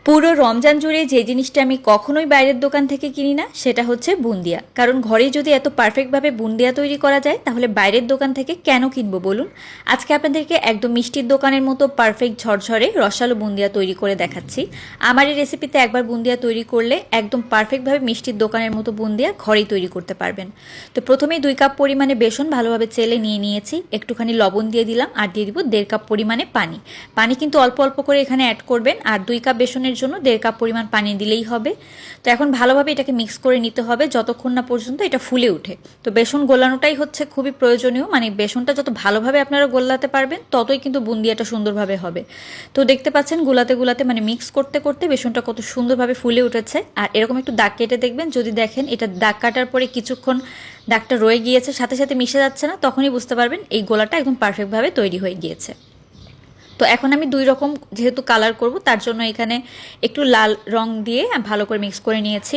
পুরো রমজান জুড়ে যে জিনিসটা আমি কখনোই বাইরের দোকান থেকে কিনি না সেটা হচ্ছে বুন্দিয়া। কারণ ঘরেই যদি এত পারফেক্টভাবে বুন্দিয়া তৈরি করা যায় তাহলে বাইরের দোকান থেকে কেন কিনবো বলুন। আজকে আপনাদেরকে একদম মিষ্টির দোকানের মতো পারফেক্ট ঝরঝরে রসালো বুন্দিয়া তৈরি করে দেখাচ্ছি। আমার এই রেসিপিতে একবার বুন্দিয়া তৈরি করলে একদম পারফেক্টভাবে মিষ্টির দোকানের মতো বুন্দিয়া ঘরেই তৈরি করতে পারবেন। তো প্রথমেই 2 কাপ পরিমাণে বেসন ভালোভাবে চেলে নিয়ে নিয়েছি, একটুখানি লবণ দিয়ে দিলাম আর দিয়ে দিব 1.5 কাপ পরিমাণে পানি। পানি কিন্তু অল্প অল্প করে এখানে অ্যাড করবেন, আর 2 কাপ বেসনের জন্য 1.5 কাপ পরিমাণ পানি দিলেই হবে। তো এখন ভালোভাবে এটাকে মিক্স করে নিতে হবে যতক্ষণ না পর্যন্ত এটা ফুলে ওঠে। তো বেসন গোলানোটাই হচ্ছে খুবই প্রয়োজনীয়, মানে বেসনটা যত ভালোভাবে আপনারা গোলাতে পারবেন ততই কিন্তু বুন্দিয়াটা সুন্দরভাবে হবে। তো দেখতে পাচ্ছেন গুলাতে গুলাতে মানে মিক্স করতে করতে বেসনটা কত সুন্দরভাবে ফুলে উঠেছে। আর এরকম একটু দাগ কেটে দেখবেন, যদি দেখেন এটা দাগ কাটার পরে কিছুক্ষণ দাগটা রয়ে গিয়েছে, সাথে সাথে মিশে যাচ্ছে না, তখনই বুঝতে পারবেন এই গোলাটা একদম পারফেক্টভাবে তৈরি হয়ে গিয়েছে। তো এখন আমি 2 রকম যেহেতু কালার করব তার জন্য এখানে একটু লাল রং দিয়ে ভালো করে মিক্স করে নিয়েছি।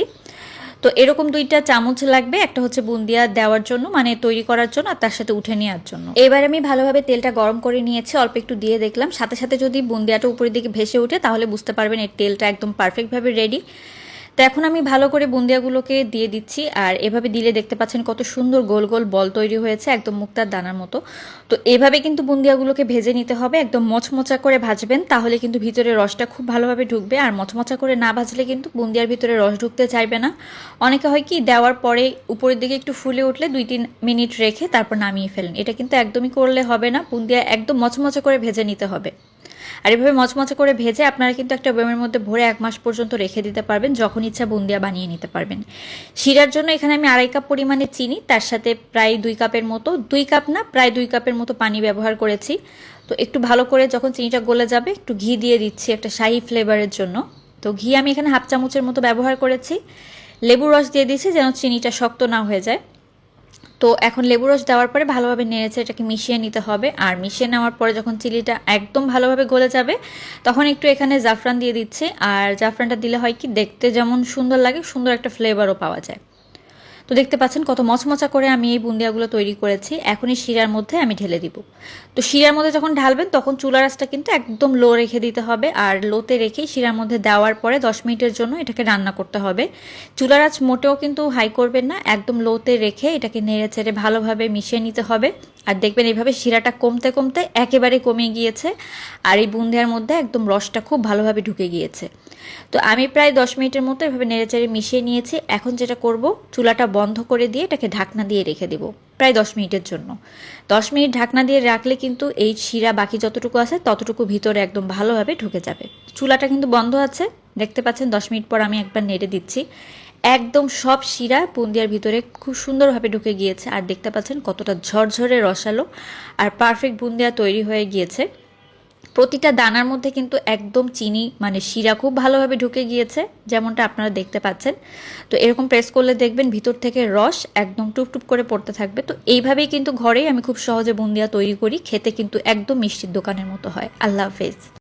তো এরকম 2টা চামচ লাগবে, একটা হচ্ছে বুন্দিয়া দেওয়ার জন্য মানে তৈরি করার জন্য, আর তার সাথে উঠে নেওয়ার জন্য। এবার আমি ভালোভাবে তেলটা গরম করে নিয়েছি, অল্প একটু দিয়ে দেখলাম, সাথে সাথে যদি বুন্দিয়াটা উপরের দিকে ভেসে ওঠে তাহলে বুঝতে পারবেন এই তেলটা একদম পারফেক্টভাবে রেডি। তো এখন আমি ভালো করে বুন্দিয়াগুলোকে দিয়ে দিচ্ছি, আর এভাবে দিলে দেখতে পাচ্ছেন কত সুন্দর গোল গোল বল তৈরি হয়েছে একদম মুক্তার দানার মতো। তো এভাবে কিন্তু বুন্দিয়াগুলোকে ভেজে নিতে হবে, একদম মচমচা করে ভাজবেন, তাহলে কিন্তু ভিতরে রসটা খুব ভালোভাবে ঢুকবে। আর মচমচা করে না ভাজলে কিন্তু বুন্দিয়ার ভিতরে রস ঢুকতে চাইবে না। অনেকে হয় কি দেওয়ার পরে উপরের দিকে একটু ফুলে উঠলে 2-3 মিনিট রেখে তারপর নামিয়ে ফেলেন, এটা কিন্তু একদমই করলে হবে না। বুন্দিয়া একদম মচমচা করে ভেজে নিতে হবে। আর এভাবে মচমচে করে ভেজে আপনারা কিন্তু একটা বয়মের মধ্যে ভরে 1 মাস পর্যন্ত রেখে দিতে পারবেন, যখন ইচ্ছা বুন্দিয়া বানিয়ে নিতে পারবেন। শিরার জন্য এখানে আমি 2.5 কাপ পরিমাণে চিনি, তার সাথে প্রায় 2 কাপের মতো, 2 কাপ না প্রায় 2 কাপের মতো পানি ব্যবহার করেছি। তো একটু ভালো করে যখন চিনিটা গলে যাবে একটু ঘি দিয়ে দিচ্ছি একটা শাহি ফ্লেভারের জন্য। তো ঘি আমি এখানে 1/2 চামচের মতো ব্যবহার করেছি। লেবুর রস দিয়ে দিচ্ছি যেন চিনিটা শক্ত না হয়ে যায়। তো এখন লেবু রস দেওয়ার পরে ভালোভাবে নেড়েছে এটাকে মিশিয়ে নিতে হবে। আর মিশিয়ে নেওয়ার পরে যখন চিলিটা একদম ভালোভাবে গলে যাবে তখন একটু এখানে জাফরান দিয়ে দিচ্ছে। আর জাফরানটা দিলে হয় কি দেখতে যেমন সুন্দর লাগে, সুন্দর একটা ফ্লেভারও পাওয়া যায়। তো দেখতে পাচ্ছেন কত মচমচা করে আমি এই বুন্দিয়াগুলো তৈরি করেছি। এখন এই শিরার মধ্যে আমি ঢেলে দিব। তো শিরার মধ্যে যখন ঢালবেন তখন চুলার আঁচটা কিন্তু একদম লো রেখে দিতে হবে, আর লোতে রেখেই শিরার মধ্যে দেওয়ার পরে 10 মিনিটের জন্য এটাকে রান্না করতে হবে। চুলার আঁচ মোটেও কিন্তু হাই করবেন না, একদম লোতে রেখে এটাকে নেড়ে চেড়ে ভালোভাবে মিশিয়ে নিতে হবে। আর দেখবেন এইভাবে শিরাটা কমতে কমতে একেবারে কমে গিয়েছে, আর এই বুন্দিয়ার মধ্যে একদম রসটা খুব ভালোভাবে ঢুকে গিয়েছে। তো আমি প্রায় 10 মিনিটের মতো এভাবে নেড়েচেড়ে মিশিয়ে নিয়েছি। এখন যেটা করব, চুলাটা বন্ধ করে দিয়ে এটাকে ঢাকনা দিয়ে রেখে দেব প্রায় 10 মিনিটের জন্য। 10 মিনিট ঢাকনা দিয়ে রাখলে কিন্তু এই শিরা বাকি যতটুকু আছে ততটুকু ভিতরে একদম ভালোভাবে ঢুকে যাবে। চুলাটা কিন্তু বন্ধ আছে, দেখতে পাচ্ছেন 10 মিনিট পর আমি একবার নেড়ে দিচ্ছি। একদম সব শিরা বুন্দিয়ার ভিতরে খুব সুন্দরভাবে ঢুকে গিয়েছে, আর দেখতে পাচ্ছেন কতটা ঝরঝরে রসালো আর পারফেক্ট বুন্দিয়া তৈরি হয়ে গিয়েছে। প্রতিটা দানার মধ্যে কিন্তু একদম চিনি মানে শিরা খুব ভালোভাবে ঢুকে গিয়েছে, যেমনটা আপনারা দেখতে পাচ্ছেন। তো এরকম প্রেস করলে দেখবেন ভিতর থেকে রস একদম টুপটুপ করে পড়তে থাকবে। তো এইভাবেই কিন্তু ঘরেই আমি খুব সহজে বুন্দিয়া তৈরি করি, খেতে কিন্তু একদম মিষ্টির দোকানের মতো হয়। আল্লাহ হাফেজ।